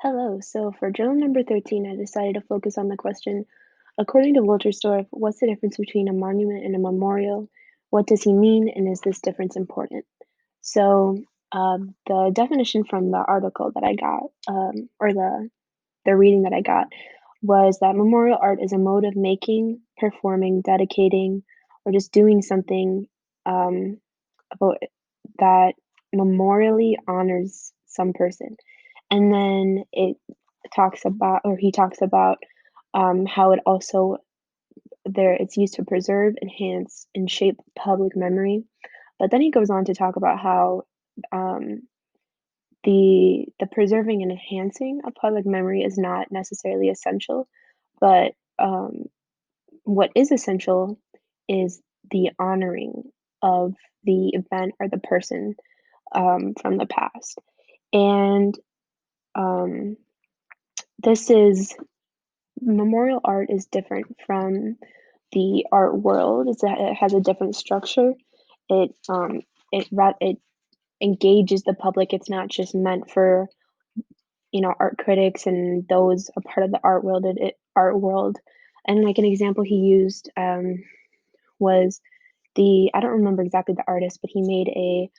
Hello. So for journal number 13, I decided to focus on the question, according to Wolterstorff, what's the difference between a monument and a memorial? What does he mean, and is this difference important? So the definition from the article that I got, or the reading that I got, was that memorial art is a mode of making, performing, dedicating, or just doing something um, about that memorially honors some person. And then he talks about how it also it's used to preserve, enhance, and shape public memory. But then he goes on to talk about how um, the preserving and enhancing of public memory is not necessarily essential, but what is essential is the honoring of the event or the person from the past. And um, this is memorial art is different from the art world. It has a different structure. It it engages the public. It's not just meant for art critics and those a part of the art world. And like an example he used was the I don't remember exactly the artist, but he made a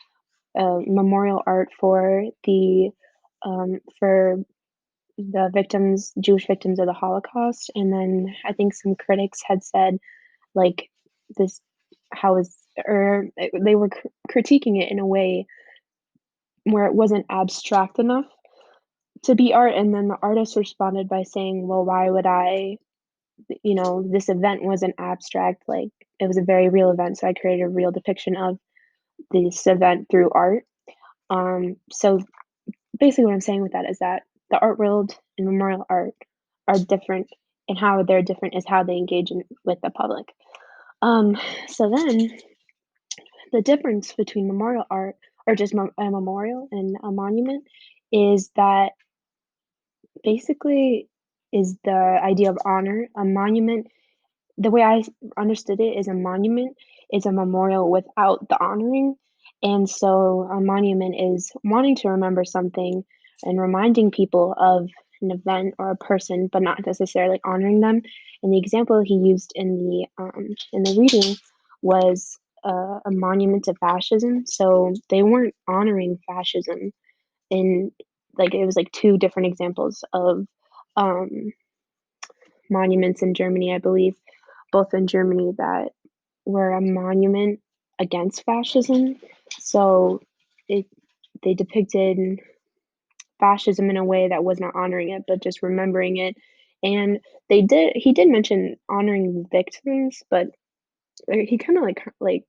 memorial art for the Jewish victims of the Holocaust. And then I think some critics had said, like, this, how is, or they were critiquing it in a way where it wasn't abstract enough to be art. And then the artist responded by saying, well, why would this event wasn't abstract. Like, it was a very real event. So I created a real depiction of this event through art. So basically, what I'm saying with that is that the art world and memorial art are different, and how they're different is how they engage with the public. Um, so then the difference between memorial art or just a memorial and a monument is that basically is the idea of honor. A monument, the way understood it, is a monument is a memorial without the honoring. And so a monument is wanting to remember something and reminding people of an event or a person, but not necessarily honoring them. And the example he used in the reading was a monument to fascism. So they weren't honoring fascism. In like it was like two different examples of um, monuments in Germany, I believe, both in Germany that were a monument against fascism. So it they depicted fascism in a way that was not honoring it, but just remembering it. And he did mention honoring victims, but he kind of like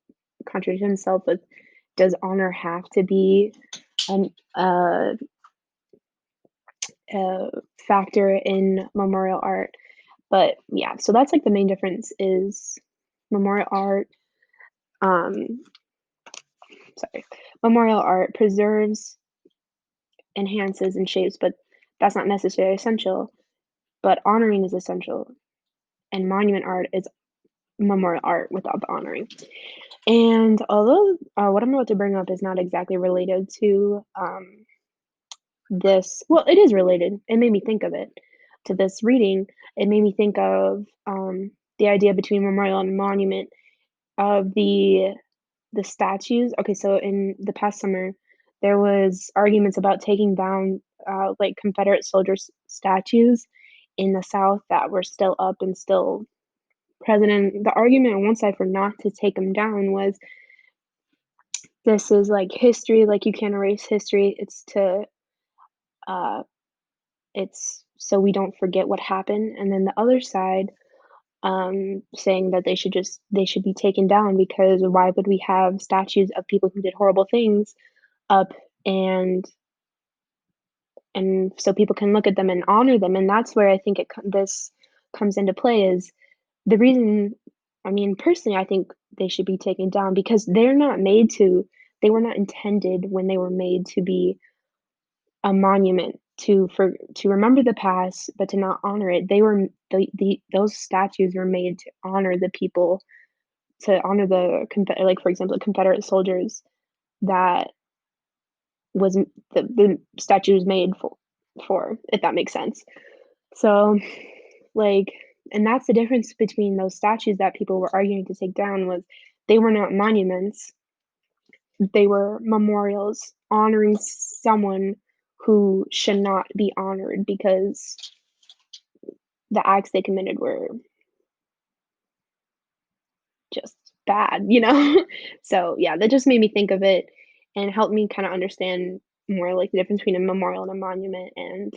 contradicted himself with, does honor have to be an a factor in memorial art? But yeah, so that's like the main difference is memorial art um sorry, memorial art preserves, enhances, and shapes, but that's not necessarily essential. But honoring is essential, and monument art is memorial art without the honoring. And although what I'm about to bring up is not exactly related to this, well, it is related. It made me think of it to this reading. It made me think of the idea between memorial and monument of the statues. Okay, so in the past summer, there was arguments about taking down like Confederate soldiers' statues in the South that were still up and still present. And the argument on one side for not to take them down was, this is like history, like you can't erase history. Uh, it's so we don't forget what happened. And then the other side saying that they should be taken down, because why would we have statues of people who did horrible things up, and so people can look at them and honor them. And that's where I think this comes into play, is the reason. I mean, personally, I think they should be taken down because they were not intended when they were made to be a monument to remember the past, but to not honor it. They were those statues were made to honor the people, to honor like, for example, the Confederate soldiers that was the statue was made for. for, if that makes sense. So, like, and that's the difference between those statues that people were arguing to take down was they were not monuments, they were memorials honoring someone who should not be honored because the acts they committed were just bad, you know? So, yeah, that just made me think of it and helped me kinda understand more, like, the difference between a memorial and a monument, and